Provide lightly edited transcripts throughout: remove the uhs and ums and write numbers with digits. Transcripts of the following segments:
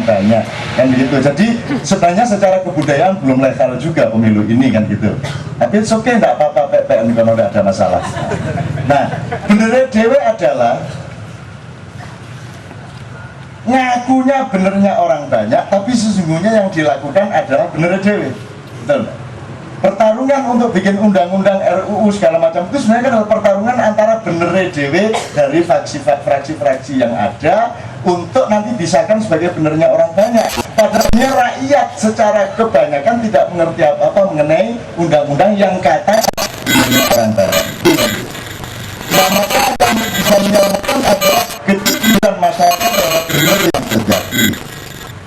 banyak kan begitu. Jadi sebenarnya secara kebudayaan belum legal juga pemilu ini kan gitu, tapi oke, enggak apa-apa PPN kalau enggak ada masalah. Nah, benernya dewe adalah ngakunya benernya orang banyak, tapi sesungguhnya yang dilakukan adalah benernya dewe, betul. Pertarungan untuk bikin undang-undang RUU segala macam itu sebenarnya kan adalah pertarungan antara benernya dewe dari fraksi-fraksi yang ada untuk nanti disahkan sebagai benernya orang banyak. Padahal rakyat secara kebanyakan tidak mengerti apa-apa mengenai undang-undang yang kata benernya orang banyak. Nah, maka yang bisa menyelamatkan adalah kejujuran masyarakat terhadap bener yang terjadi,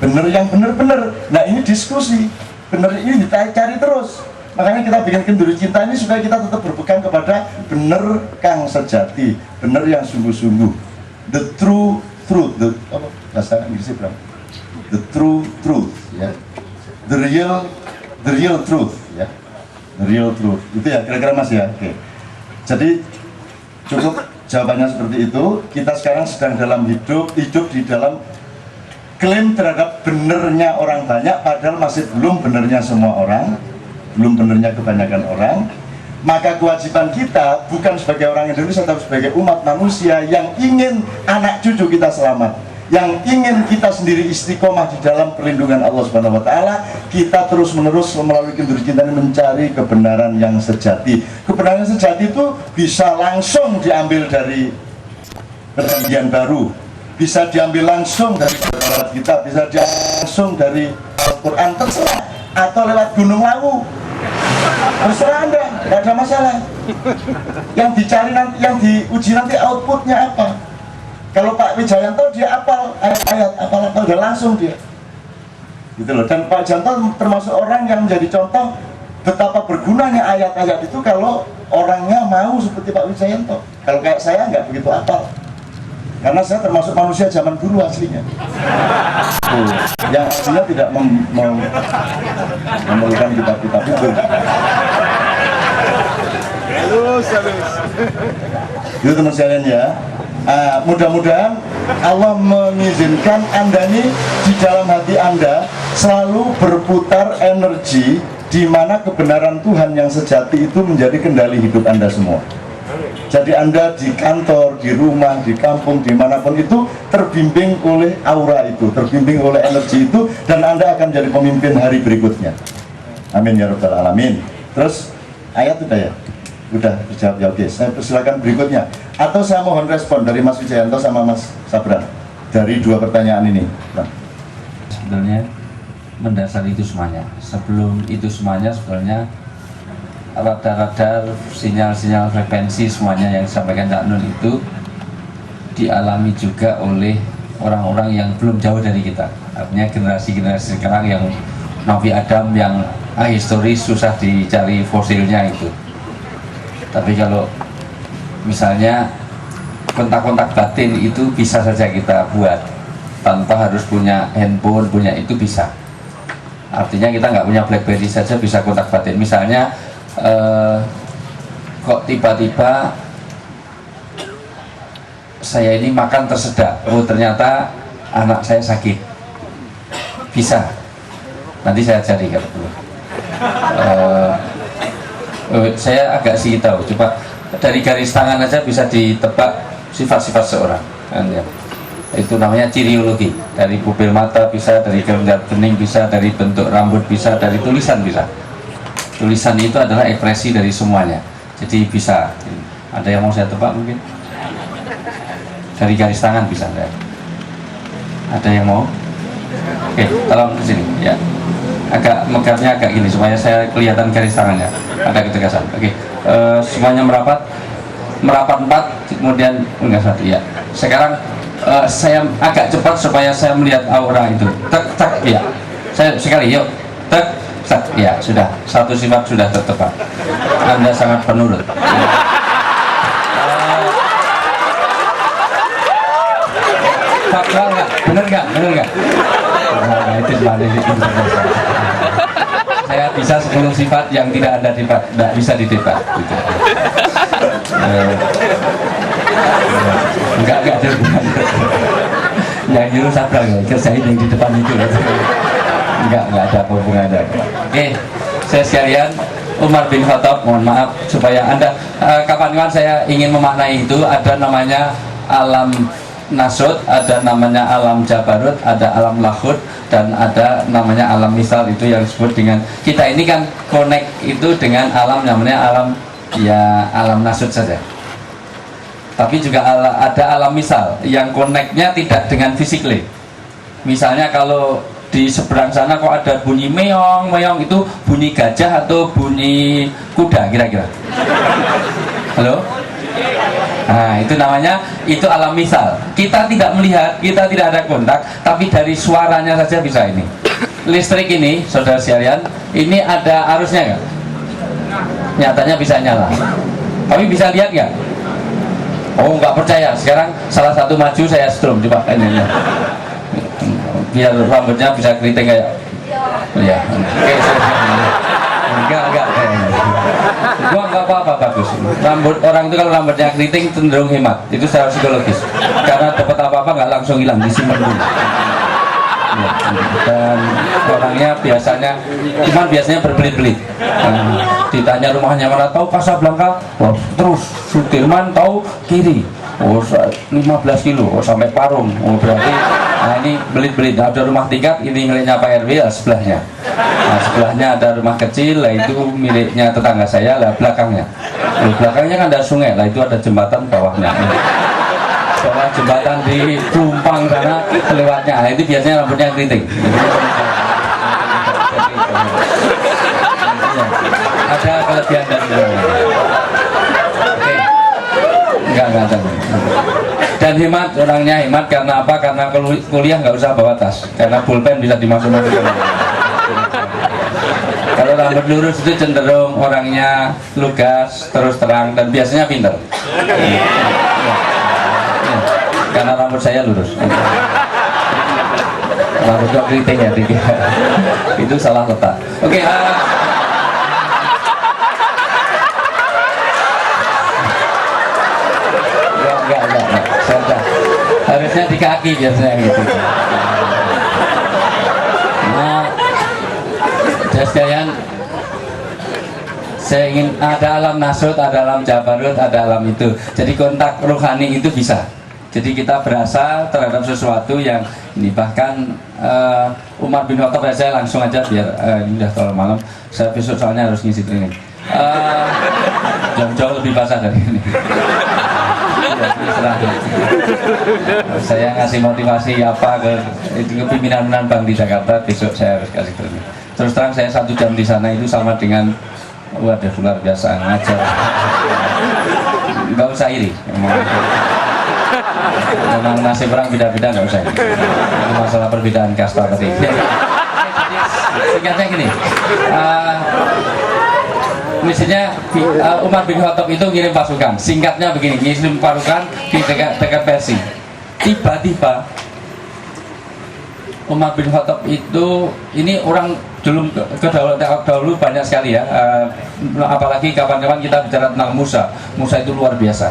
bener yang bener-bener. Nah, ini diskusi, bener ini dicari terus. Makanya kita bikin Kenduri Cinta ini supaya kita tetap berpegang kepada bener kang sejati, bener yang sungguh-sungguh, the true truth, the apa bahasa Inggrisnya berapa? The true truth, ya, the real truth, ya, the real truth. Itu ya kira-kira Mas ya. Oke. Jadi cukup jawabannya seperti itu. Kita sekarang sedang dalam hidup di dalam klaim terhadap benernya orang banyak, padahal masih belum benernya semua orang, belum benernya kebanyakan orang. Maka kewajiban kita bukan sebagai orang Indonesia, tapi sebagai umat manusia yang ingin anak cucu kita selamat, yang ingin kita sendiri istiqomah di dalam perlindungan Allah Subhanahu wa Ta'ala, kita terus-menerus melalui Kenduri Cinta ini mencari kebenaran yang sejati. Kebenaran yang sejati itu bisa langsung diambil dari Perjanjian Baru, bisa diambil langsung dari kita, bisa diambil langsung dari Al-Quran, terserah, atau lewat Gunung Lawu, terserah Anda, tidak ada masalah. Yang dicari nanti, yang diuji nanti outputnya apa. Kalau Pak Wijayanto dia apal ayat-ayat, apal udah langsung dia, gitu loh. Dan Pak Janto termasuk orang yang menjadi contoh betapa bergunanya ayat-ayat itu kalau orangnya mau seperti Pak Wijayanto. Kalau kayak saya nggak begitu apal, karena saya termasuk manusia zaman dulu aslinya. Yang aslinya tidak memerlukan kitab-kitab itu. Itu teman sekalian ya. Mudah-mudahan Allah mengizinkan Anda ini di dalam hati Anda selalu berputar energi di mana kebenaran Tuhan yang sejati itu menjadi kendali hidup Anda semua. Jadi Anda di kantor, di rumah, di kampung, dimanapun itu terbimbing oleh aura itu, terbimbing oleh energi itu, dan Anda akan jadi pemimpin hari berikutnya. Amin ya rabbal alamin. Terus ayat udah ya? Udah dijawab ya, oke. Saya persilakan berikutnya. Atau saya mohon respon dari Mas Wijayanto sama Mas Sabran dari dua pertanyaan ini. Nah. Sebenarnya mendasar itu semuanya. Sebelum itu semuanya sebenarnya radar-radar, sinyal-sinyal frekuensi semuanya yang disampaikan Cak Nun itu dialami juga oleh orang-orang yang belum jauh dari kita. Artinya generasi-generasi sekarang yang Nabi Adam yang ahistoris susah dicari fosilnya itu. Tapi kalau misalnya kontak-kontak batin itu bisa saja kita buat tanpa harus punya handphone, punya itu bisa. Artinya kita nggak punya BlackBerry saja bisa kontak batin. Misalnya kok tiba-tiba saya ini makan tersedak, oh ternyata anak saya sakit, bisa. Nanti saya cari kalau perlu. Saya agak sih tahu, coba dari garis tangan aja bisa ditebak sifat-sifat seorang kan, ya. Itu namanya ciriologi. Dari pupil mata bisa, dari kelenjar kening bisa, dari bentuk rambut bisa, dari tulisan bisa. Tulisan itu adalah ekspresi dari semuanya, jadi bisa. Ada yang mau saya tebak mungkin? Dari garis tangan bisa enggak? Ada yang mau? Oke, tolong ke sini ya. Agak megapnya agak gini supaya saya kelihatan garis tangannya, ada ketegasan. Oke, semuanya merapat 4, kemudian enggak 1 ya. Sekarang saya agak cepat supaya saya melihat aura itu. Tek tek ya. Saya sekali yuk. Tek tek ya, sudah. Satu sifat sudah tertebak. Anda sangat penurut. Fakta enggak? Benar enggak? Benar enggak? Nah, itu sebenarnya saya bisa 10 sifat yang tidak Anda debat, tidak bisa didebat gitu. Enggak ada hubungannya. yang nyuruh Sabra kerjain yang di depan itu. Enggak ada hubungannya. Oke, saya sekalian, Umar bin Khattab, mohon maaf supaya Anda kapan-kapan saya ingin memaknai itu, ada namanya alam nasut, ada namanya alam jabarut, ada alam lahud, dan ada namanya alam misal, itu yang disebut dengan kita ini kan connect itu dengan alam namanya alam ya alam nasut saja. Tapi juga ada alam misal yang connectnya tidak dengan fisikly. Misalnya kalau di seberang sana kok ada bunyi meong, meong itu bunyi gajah atau bunyi kuda kira-kira? Halo? Nah itu namanya, itu alam misal. Kita tidak melihat, kita tidak ada kontak, tapi dari suaranya saja bisa ini. Listrik ini, saudara sekalian, ini ada arusnya nggak? Nyatanya bisa nyala. Tapi bisa lihat nggak? Oh nggak percaya, sekarang salah satu maju saya strum, coba ini. Biar rambutnya bisa keriting kayak ya. Oke, enggak gua enggak apa-apa, bagus. Rambut orang itu kalau rambutnya keriting cenderung hemat, itu secara psikologis, karena dapat apa-apa nggak langsung hilang, disimpan dulu ya. Dan orangnya biasanya berbelit-belit. Ditanya rumahnya mana, tahu Casablanca, oh, terus Sudirman tahu kiri, oh 15 kilo, oh sampai Parung, oh berarti nah ini belit-belit. Ada rumah tingkat, ini miliknya Pak RW, lah sebelahnya. Nah sebelahnya ada rumah kecil, lah itu miliknya tetangga saya, lah belakangnya. Belakangnya kan ada sungai, lah itu ada jembatan bawahnya. Bawah jembatan di Plumpang sana lewatnya, nah itu biasanya rambutnya keriting. Ada kelebihan dan kekurangan. Oke. Enggak ada. Dan hemat, orangnya hemat karena apa? Karena kuliah nggak usah bawa tas, karena pulpen bisa dimasukkan. Kalau rambut lurus itu cenderung orangnya lugas, terus terang, dan biasanya pintar. Karena rambut saya lurus. Rambutnya keriting ya, itu salah letak. Oke. Enggak. Harusnya di kaki biasanya gitu. Nah, sekalian, saya ingin ada alam nasut, ada alam jabarut, ada alam itu. Jadi kontak rohani itu bisa. Jadi kita berasa terhadap sesuatu yang ini, bahkan Umar bin Khattab, saya langsung aja biar ini udah terlalu malam. Saya besok soalnya harus ngisi training. Jauh-jauh lebih basah dari ini. Saya ngasih motivasi apa ke pimpinan bank di Jakarta, besok saya harus kasih training. Terus terang saya 1 jam di sana itu sama dengan waduh luar biasa ngajar. Nggak usah iri. Memang nasib orang beda-beda, nggak usah. Ini masalah perbedaan kasta tadi. Singkatnya gini, misalnya Umar bin Khattab itu ngirim pasukan. Singkatnya begini, ngirim pasukan di dekat Persia. Tiba-tiba Umar bin Khattab itu, ini orang dahulu banyak sekali ya, apalagi kapan-kapan kita bicara tentang Musa. Musa itu luar biasa.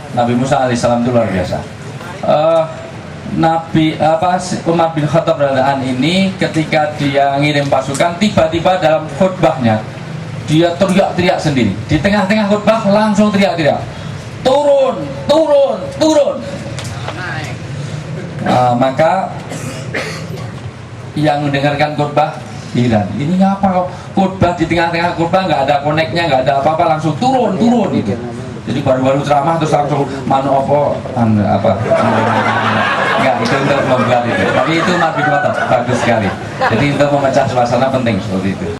Nabi Musa alaihissalam itu luar biasa. Umar bin Khattab radhiyallahu ini ketika dia ngirim pasukan, tiba-tiba dalam khutbahnya dia teriak-teriak sendiri. Di tengah-tengah khutbah langsung teriak-teriak, turun. Maka yang mendengarkan khutbah heran, ini apa kok khutbah di tengah-tengah khutbah nggak ada koneknya, nggak ada apa-apa, langsung turun gitu. Jadi baru-baru ceramah terus langsung enggak, itu untuk membuat itu. Tapi itu Nabi Muhammad bagus sekali. Jadi untuk memecah suasana penting seperti itu.